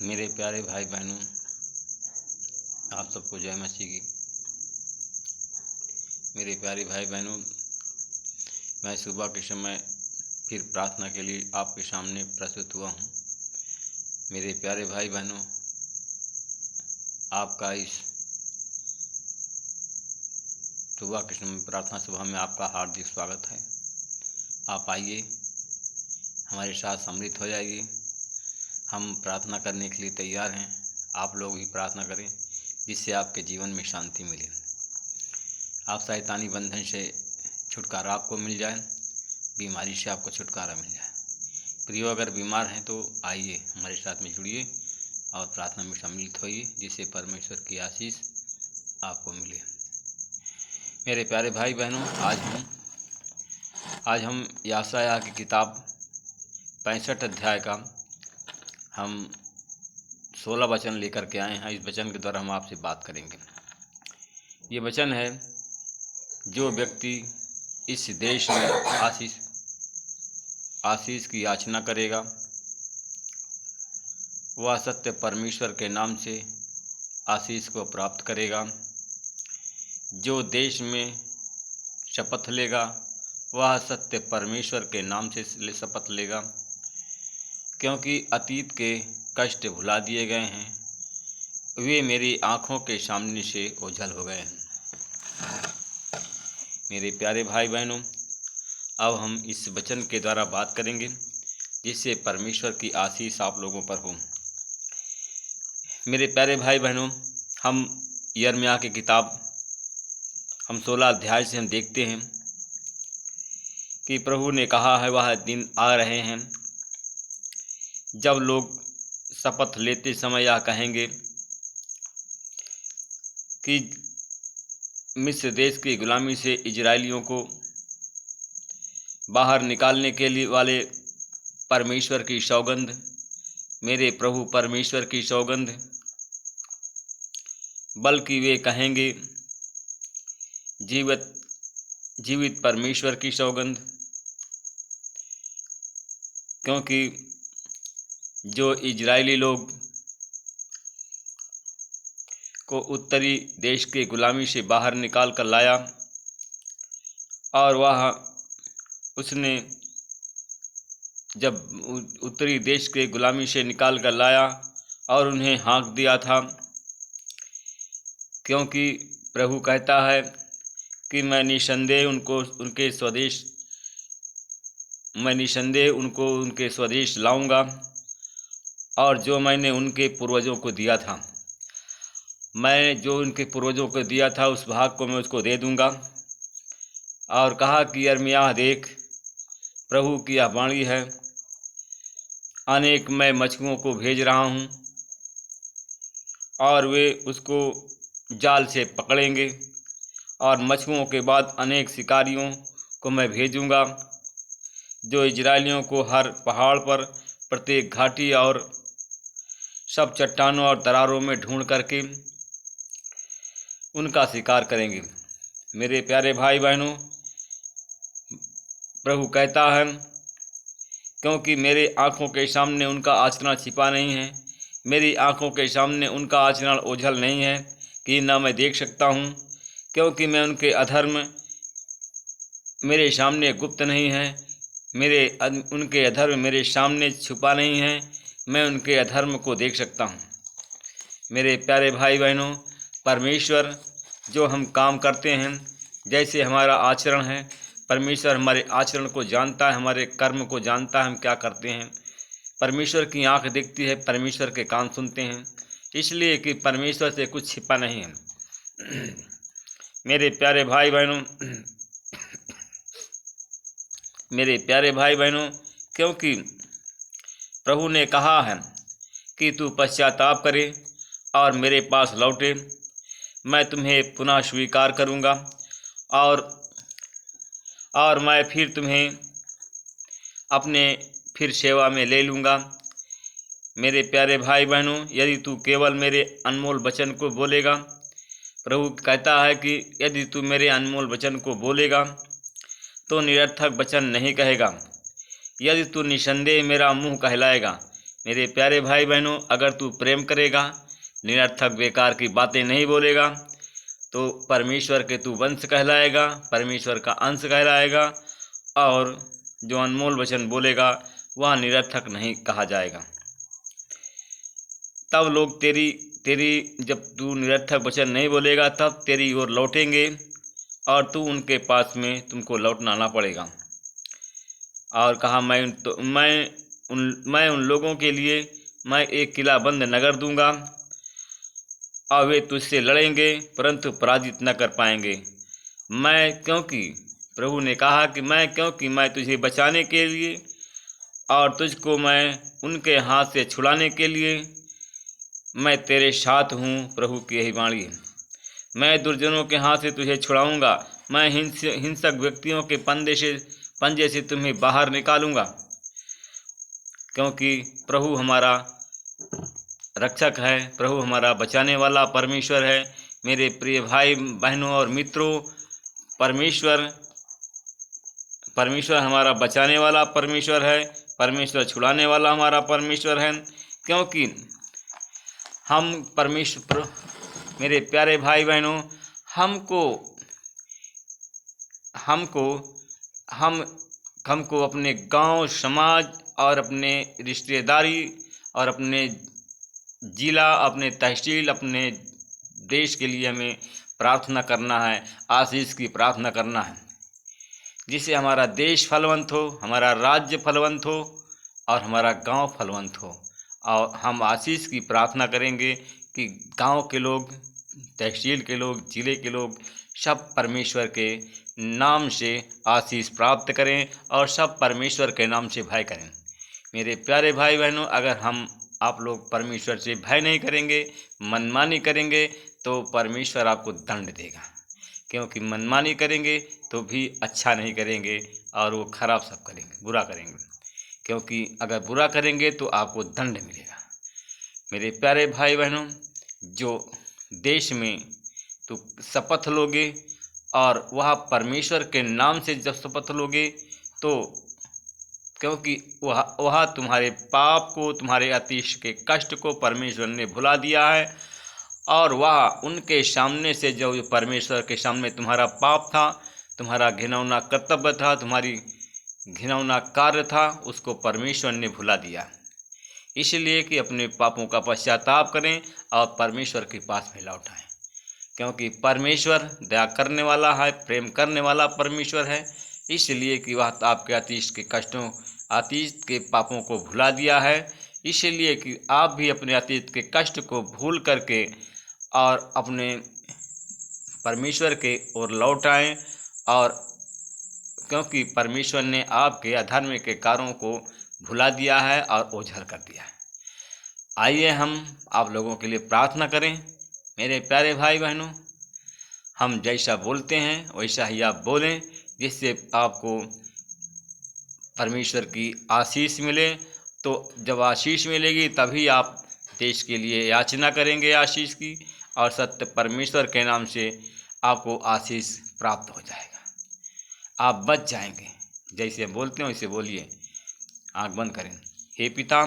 मेरे प्यारे भाई बहनों, आप सबको जय मसीह की। मेरे प्यारे भाई बहनों, मैं सुबह के समय फिर प्रार्थना के लिए आपके सामने प्रस्तुत हुआ हूँ। मेरे प्यारे भाई बहनों, आपका इस सुबह के समय प्रार्थना सभा में आपका हार्दिक स्वागत है। आप आइए, हमारे साथ सम्मिलित हो जाइए। हम प्रार्थना करने के लिए तैयार हैं। आप लोग भी प्रार्थना करें जिससे आपके जीवन में शांति मिले, आप शैतानी बंधन से छुटकारा आपको मिल जाए, बीमारी से आपको छुटकारा मिल जाए। प्रियो, अगर बीमार हैं तो आइए हमारे साथ में जुड़िए और प्रार्थना में सम्मिलित होइए जिससे परमेश्वर की आशीष आपको मिले। मेरे प्यारे भाई बहनों, आज हम यशायाह की किताब 65 अध्याय का हम 16 वचन लेकर के आए हैं। इस वचन के द्वारा हम आपसे बात करेंगे। ये वचन है, जो व्यक्ति इस देश में आशीष की याचना करेगा वह सत्य परमेश्वर के नाम से आशीष को प्राप्त करेगा। जो देश में शपथ लेगा वह सत्य परमेश्वर के नाम से शपथ लेगा, क्योंकि अतीत के कष्ट भुला दिए गए हैं, वे मेरी आँखों के सामने से ओझल हो गए हैं। मेरे प्यारे भाई बहनों, अब हम इस वचन के द्वारा बात करेंगे जिससे परमेश्वर की आशीष आप लोगों पर हो। मेरे प्यारे भाई बहनों, हम यिर्मयाह की किताब 16 अध्याय से हम देखते हैं कि प्रभु ने कहा है, वह दिन आ रहे हैं जब लोग शपथ लेते समय यह कहेंगे कि मिस्र देश की गुलामी से इजरायलियों को बाहर निकालने के लिए वाले परमेश्वर की सौगंध, मेरे प्रभु परमेश्वर की सौगंध, बल्कि वे कहेंगे जीवित परमेश्वर की सौगंध, क्योंकि जो इजरायली लोग को उत्तरी देश के गुलामी से बाहर निकाल कर लाया और उसने जब उत्तरी देश के गुलामी से निकाल कर लाया और उन्हें हाँक दिया था, क्योंकि प्रभु कहता है कि मैं निसंदेह उनको उनके स्वदेश लाऊंगा, और जो मैंने उनके पूर्वजों को दिया था, मैं जो उनके पूर्वजों को दिया था उस भाग को मैं उसको दे दूंगा। और कहा कि यिर्मयाह देख, प्रभु की यह वाणी है, अनेक मैं मछुओं को भेज रहा हूँ और वे उसको जाल से पकड़ेंगे, और मछुओं के बाद अनेक शिकारियों को मैं भेजूंगा, जो इजरायलियों को हर पहाड़ पर, प्रत्येक घाटी और सब चट्टानों और दरारों में ढूंढ करके उनका शिकार करेंगे। मेरे प्यारे भाई बहनों, प्रभु कहता है, क्योंकि मेरे आँखों के सामने उनका आचरण छिपा नहीं है, मेरी आँखों के सामने उनका आचरण ओझल नहीं है कि न मैं देख सकता हूँ, क्योंकि मैं उनके अधर्म मेरे सामने गुप्त नहीं है, उनके अधर्म मेरे सामने छुपा नहीं है, मैं उनके अधर्म को देख सकता हूँ। मेरे प्यारे भाई बहनों, परमेश्वर जो हम काम करते हैं, जैसे हमारा आचरण है, परमेश्वर हमारे आचरण को जानता है, हमारे कर्म को जानता है, हम क्या करते हैं। परमेश्वर की आंख देखती है, परमेश्वर के कान सुनते हैं, इसलिए कि परमेश्वर से कुछ छिपा नहीं है। मेरे प्यारे भाई बहनों, क्योंकि प्रभु ने कहा है कि तू पश्चाताप करे और मेरे पास लौटे, मैं तुम्हें पुनः स्वीकार करूँगा और मैं फिर तुम्हें अपने फिर सेवा में ले लूँगा। मेरे प्यारे भाई बहनों, यदि तू केवल मेरे अनमोल वचन को बोलेगा, प्रभु कहता है कि यदि तू मेरे अनमोल वचन को बोलेगा तो निरर्थक वचन नहीं कहेगा। यदि तू निसंदेह मेरा मुँह कहलाएगा, मेरे प्यारे भाई बहनों, अगर तू प्रेम करेगा, निरर्थक बेकार की बातें नहीं बोलेगा, तो परमेश्वर के तू वंश कहलाएगा, परमेश्वर का अंश कहलाएगा, और जो अनमोल वचन बोलेगा वह निरर्थक नहीं कहा जाएगा। तब लोग तेरी तेरी जब तू निरर्थक वचन नहीं बोलेगा तब तेरी ओर लौटेंगे और तू उनके पास में तुमको लौटना ना पड़ेगा। और कहा, मैं उन लोगों के लिए मैं एक किला बंद नगर दूंगा और वे तुझसे लड़ेंगे परंतु पराजित न कर पाएंगे। प्रभु ने कहा कि क्योंकि मैं तुझे बचाने के लिए और तुझको मैं उनके हाथ से छुड़ाने के लिए मैं तेरे साथ हूँ। प्रभु की यही वाणी है। मैं दुर्जनों के हाथ से तुझे छुड़ाऊंगा, मैं हिंसक व्यक्तियों के पंजे से तुम्हें बाहर निकालूंगा, क्योंकि प्रभु हमारा रक्षक है, प्रभु हमारा बचाने वाला परमेश्वर है। मेरे प्रिय भाई बहनों और मित्रों, परमेश्वर हमारा बचाने वाला परमेश्वर है, परमेश्वर छुड़ाने वाला हमारा परमेश्वर है। क्योंकि हम परमेश्वर, मेरे प्यारे भाई बहनों, हमको अपने गांव, समाज और अपने रिश्तेदारी और अपने जिला, अपने तहसील, अपने देश के लिए हमें प्रार्थना करना है, आशीष की प्रार्थना करना है, जिससे हमारा देश फलवंत हो, हमारा राज्य फलवंत हो और हमारा गांव फलवंत हो। और हम आशीष की प्रार्थना करेंगे कि गांव के लोग, तहसील के लोग, जिले के लोग सब परमेश्वर के नाम से आशीष प्राप्त करें और सब परमेश्वर के नाम से भय करें। मेरे प्यारे भाई बहनों, अगर आप लोग परमेश्वर से भय नहीं करेंगे, मनमानी करेंगे, तो परमेश्वर आपको दंड देगा। क्योंकि मनमानी करेंगे तो भी अच्छा नहीं करेंगे और वो खराब सब करेंगे, बुरा करेंगे। क्योंकि अगर बुरा करेंगे तो आपको दंड मिलेगा। मेरे प्यारे भाई बहनों, जो देश में तो शपथ लोगे और वह परमेश्वर के नाम से जब शपथ लोगे, तो क्योंकि वह तुम्हारे पाप को, तुम्हारे अतीश के कष्ट को परमेश्वर ने भुला दिया है, और वह उनके सामने से जो परमेश्वर के सामने तुम्हारा पाप था, तुम्हारा घिनौना कर्तव्य था, तुम्हारी घिनौना कार्य था, उसको परमेश्वर ने भुला दिया। इसलिए कि अपने पापों का पश्चाताप करें और परमेश्वर के पास में लौट आएं। क्योंकि परमेश्वर दया करने वाला है, प्रेम करने वाला परमेश्वर है। इसलिए कि वह आपके अतीत के कष्टों, अतीत के पापों को भुला दिया है। इसलिए कि आप भी अपने अतीत के कष्ट को भूल करके और अपने परमेश्वर के ओर लौट आएं, और क्योंकि परमेश्वर ने आपके अधर्म के कार्यों को भुला दिया है और ओझल कर दिया है। आइए हम आप लोगों के लिए प्रार्थना करें। मेरे प्यारे भाई बहनों, हम जैसा बोलते हैं वैसा ही आप बोलें, जिससे आपको परमेश्वर की आशीष मिले। तो जब आशीष मिलेगी तभी आप देश के लिए याचना करेंगे आशीष की, और सत्य परमेश्वर के नाम से आपको आशीष प्राप्त हो जाएगा। आप बच जाएंगे। जैसे बोलते हैं वैसे बोलिए। आँख बंद करें। हे पिता,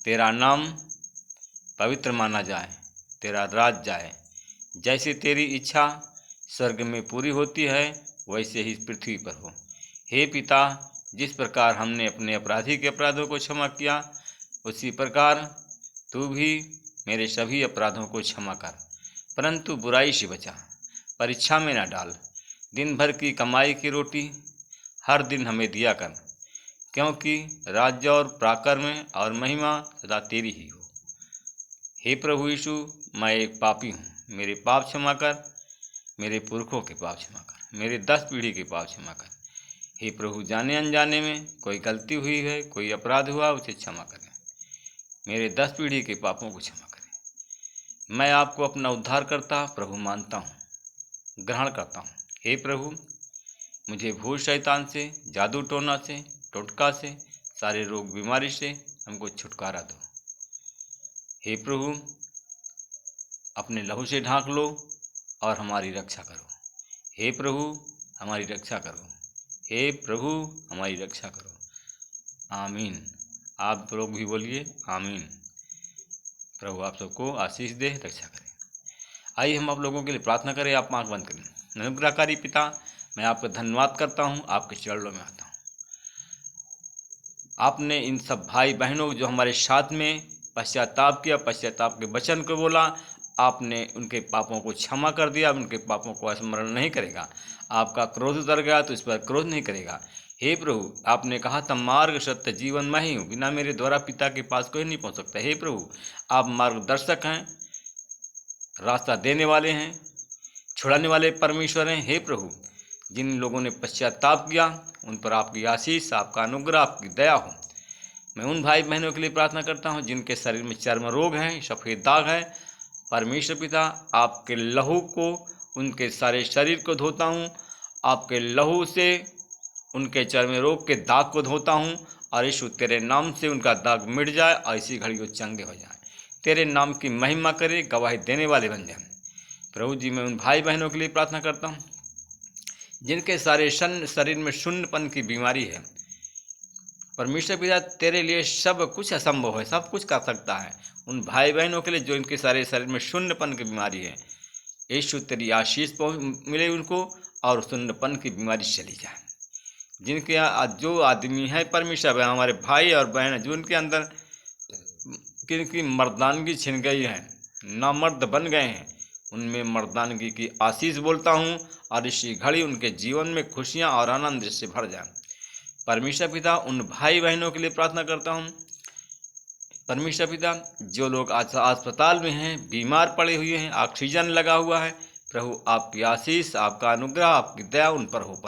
तेरा नाम पवित्र माना जाए, तेरा राज जाए, जैसे तेरी इच्छा स्वर्ग में पूरी होती है वैसे ही पृथ्वी पर हो। हे पिता, जिस प्रकार हमने अपने अपराधी के अपराधों को क्षमा किया, उसी प्रकार तू भी मेरे सभी अपराधों को क्षमा कर, परंतु बुराई से बचा, परीक्षा में न डाल। दिन भर की कमाई की रोटी हर दिन हमें दिया कर, क्योंकि राज्य और पराक्रम और महिमा सदा तेरी ही हो। हे प्रभु यीशु, मैं एक पापी हूँ, मेरे पाप क्षमा कर, मेरे पुरखों के पाप क्षमा कर, मेरे 10 पीढ़ी के पाप क्षमा कर। हे प्रभु, जाने अनजाने में कोई गलती हुई है, कोई अपराध हुआ, उसे क्षमा करें, मेरे 10 पीढ़ी के पापों को क्षमा करें। मैं आपको अपना उद्धारकर्ता प्रभु मानता हूँ, ग्रहण करता हूँ। हे प्रभु, मुझे भूत शैतान से, जादू टोना से, टोटका से, सारे रोग बीमारी से हमको छुटकारा दो। हे प्रभु, अपने लहू से ढांक लो और हमारी रक्षा करो। हे प्रभु, हमारी रक्षा करो। हे प्रभु, हमारी रक्षा करो। आमीन। आप लोग भी बोलिए आमीन। प्रभु आप सबको आशीष दे, रक्षा करें। आइए हम आप लोगों के लिए प्रार्थना करें। आप आंख बंद करें। अनुग्रहकारी पिता, मैं आपका धन्यवाद करता हूँ, आपके चरणों में आता हूँ। आपने इन सब भाई बहनों जो हमारे साथ में पश्चाताप किया, पश्चाताप के वचन को बोला, आपने उनके पापों को क्षमा कर दिया, उनके पापों को स्मरण नहीं करेगा। आपका क्रोध उतर गया तो इस पर क्रोध नहीं करेगा। हे प्रभु, आपने कहा था मार्ग सत्य जीवन मैं ही हूँ, बिना मेरे द्वारा पिता के पास कोई नहीं पहुँच सकता। हे प्रभु, आप मार्गदर्शक हैं, रास्ता देने वाले हैं, छुड़ाने वाले परमेश्वर हैं। हे प्रभु, जिन लोगों ने पश्चाताप किया उन पर आपकी आशीष, आपका अनुग्रह, आपकी दया हो। मैं उन भाई बहनों के लिए प्रार्थना करता हूँ जिनके शरीर में चर्म रोग हैं, सफ़ेद दाग है। परमेश्वर पिता, आपके लहू को उनके सारे शरीर को धोता हूँ, आपके लहू से उनके चर्म रोग के दाग को धोता हूँ, और यीशु तेरे नाम से उनका दाग मिट जाए और इसी घड़ी वो चंगे हो जाए। तेरे नाम की महिमा करे, गवाही देने वाले बन जाए। प्रभु जी, मैं उन भाई बहनों के लिए प्रार्थना करता हूँ जिनके सारे शरीर में शून्यपन की बीमारी है। परमेश्वर पिता, तेरे लिए सब कुछ असंभव है, सब कुछ कर सकता है। उन भाई बहनों के लिए जो इनके सारे शरीर में शून्यपन की बीमारी है, यीशु तेरी आशीष मिले उनको और शून्यपन की बीमारी चली जाए। जिनके जो आदमी है परमेश्वर, हमारे भाई और बहन जो उनके अंदर किनकी मर्दानगी छिन गई है, नामर्द बन गए हैं, उनमें मर्दानगी की आशीष बोलता हूँ और इसी घड़ी उनके जीवन में खुशियाँ और आनंद से भर जाए। परमेश्वर पिता, उन भाई बहनों के लिए प्रार्थना करता हूँ। परमेश्वर पिता, जो लोग आज अस्पताल में हैं, बीमार पड़े हुए हैं, ऑक्सीजन लगा हुआ है, प्रभु आपकी आशीष, आपका अनुग्रह, आपकी दया उन पर हो।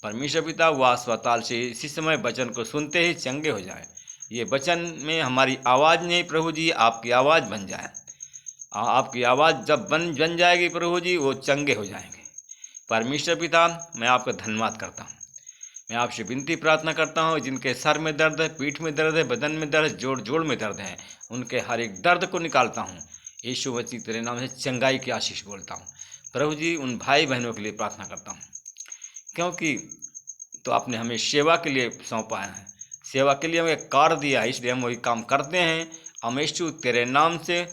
परमेश्वर पिता, वह अस्पताल से इसी समय वचन को सुनते ही चंगे हो जाए। ये वचन में हमारी आवाज़ नहीं प्रभु जी, आपकी आवाज़ बन जाए। आपकी आवाज़ जब बन जाएगी प्रभु जी, वो चंगे हो जाएंगे। परमेश्वर पिता, मैं आपका धन्यवाद करता हूँ। मैं आपसे विनती प्रार्थना करता हूँ, जिनके सर में दर्द है, पीठ में दर्द है, बदन में दर्द, जोड़ जोड़ में दर्द है, उनके हर एक दर्द को निकालता हूँ। यीशु मसीह तेरे नाम से चंगाई की आशीष बोलता हूँ। प्रभु जी, उन भाई बहनों के लिए प्रार्थना करता हूँ, क्योंकि तो आपने हमें सेवा के लिए सौंपा है, सेवा के लिए हमें कार्य दिया है, इसलिए हम वही काम करते हैं। हम यीशु तेरे नाम से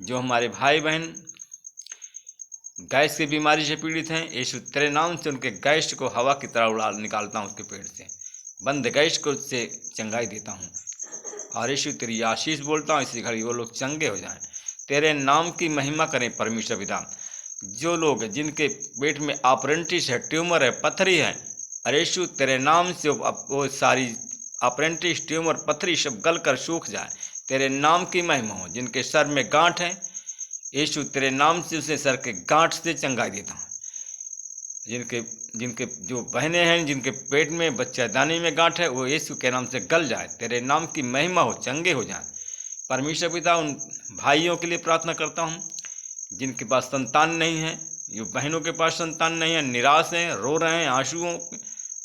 जो हमारे भाई बहन गैस की बीमारी से पीड़ित हैं, यीशु तेरे नाम से उनके गैस को हवा की तरह उड़ा निकालता हूँ, उसके पेट से बंद गैस को उससे चंगाई देता हूँ। और यीशु तेरी आशीष बोलता हूँ, इसी घड़ी वो लोग चंगे हो जाएं, तेरे नाम की महिमा करें। परमेश्वर पिता, जो लोग जिनके पेट में अप्रेंटिस है, ट्यूमर है, पथरी है, अरे यीशु तेरे नाम से वो सारी अप्रेंटिस, ट्यूमर, पथरी सब गल कर सूख जाए, तेरे नाम की महिमा हो। जिनके सर में गांठ है, यीशु तेरे नाम से उसे सर के गांठ से चंगाई देता हूँ। जिनके जो बहनें हैं, जिनके पेट में बच्चादानी में गांठ है, वो यीशु के नाम से गल जाए, तेरे नाम की महिमा हो, चंगे हो जाए। परमेश्वर पिता, उन भाइयों के लिए प्रार्थना करता हूँ जिनके पास संतान नहीं है, जो बहनों के पास संतान नहीं है, निराश हैं, रो रहे हैं,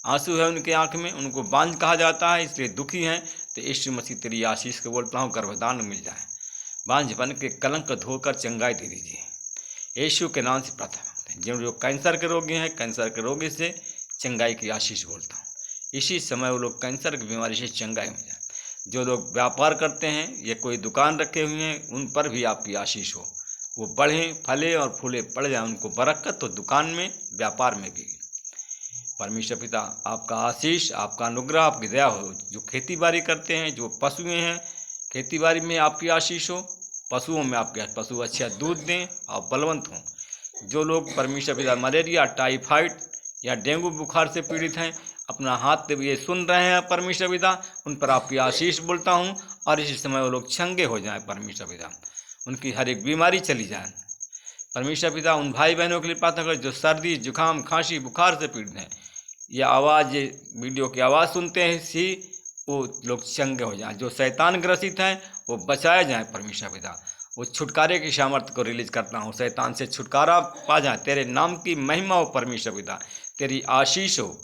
आंसू है उनके आँख में, उनको बांझ कहा जाता है, इसलिए दुखी हैं। तो यीशु मसीह तेरी आशीष के बोलता हूँ, गर्भदान मिल जाए, बांझपन के कलंक धोकर चंगाई दे दीजिए। यीशु के नाम से प्रार्थना करते हैं। जो कैंसर के रोगी हैं, कैंसर के रोगी से चंगाई की आशीष बोलता हूँ, इसी समय वो लोग कैंसर की बीमारी से चंगाई हो जाए। जो लोग व्यापार करते हैं या कोई दुकान रखे हुए हैं, उन पर भी आपकी आशीष हो, वो बढ़ें, फले और फूले पड़ जाए, उनको बरकत तो दुकान में, व्यापार में भी। परमेश्वर पिता, आपका आशीष, आपका अनुग्रह, आपकी दया हो। जो खेती बाड़ी करते हैं, जो पशुएं हैं, खेती बाड़ी में आपकी आशीष हो, पशुओं में आपके पशु अच्छा दूध दें और बलवंत हों। जो लोग परमेश्वर पिता मलेरिया, टाइफाइड या डेंगू बुखार से पीड़ित हैं, अपना हाथ ये सुन रहे हैं परमेश्वर पिता, उन पर आपकी आशीष बोलता हूँ और इसी समय वो लोग चंगे हो जाएं। परमेश्वर पिता, उनकी हर एक बीमारी चली जाए। परमेश्वर पिता, उन भाई बहनों के लिए प्रार्थना करें जो सर्दी, जुकाम, खांसी, बुखार से पीड़ित हैं, या आवाज़, वीडियो की आवाज़ सुनते हैं, सी वो लोग चंगे हो जाएं। जो शैतान ग्रसित हैं, वो बचाए जाएं। परमेश्वर पिता, वो छुटकारे की सामर्थ्य को रिलीज करता हूँ, शैतान से छुटकारा पा जाए, तेरे नाम की महिमा हो। परमेश्वर पिता, तेरी आशीष हो।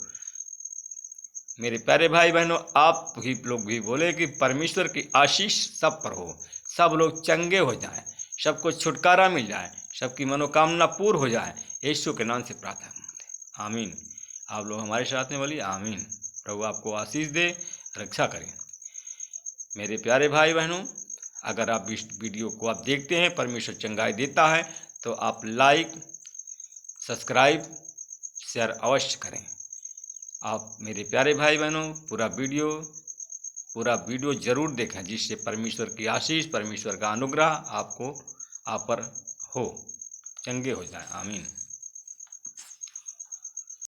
मेरे प्यारे भाई बहनों, आप ही लोग भी बोले कि परमेश्वर की आशीष सब पर हो, सब लोग चंगे हो जाएं, सबको छुटकारा मिल जाए, सबकी मनोकामना पूर्ण हो जाए। यीशु के नाम से प्रार्थना करते हैं, आमीन। आप लोग हमारे साथ में बोलिए आमीन। प्रभु आपको आशीष दे, रक्षा करें। मेरे प्यारे भाई बहनों, अगर आप इस वीडियो को आप देखते हैं, परमेश्वर चंगाई देता है, तो आप लाइक, सब्सक्राइब, शेयर अवश्य करें। आप मेरे प्यारे भाई बहनों पूरा वीडियो ज़रूर देखें, जिससे परमेश्वर की आशीष, परमेश्वर का अनुग्रह आपको आप पर हो, चंगे हो जाए। आमीन।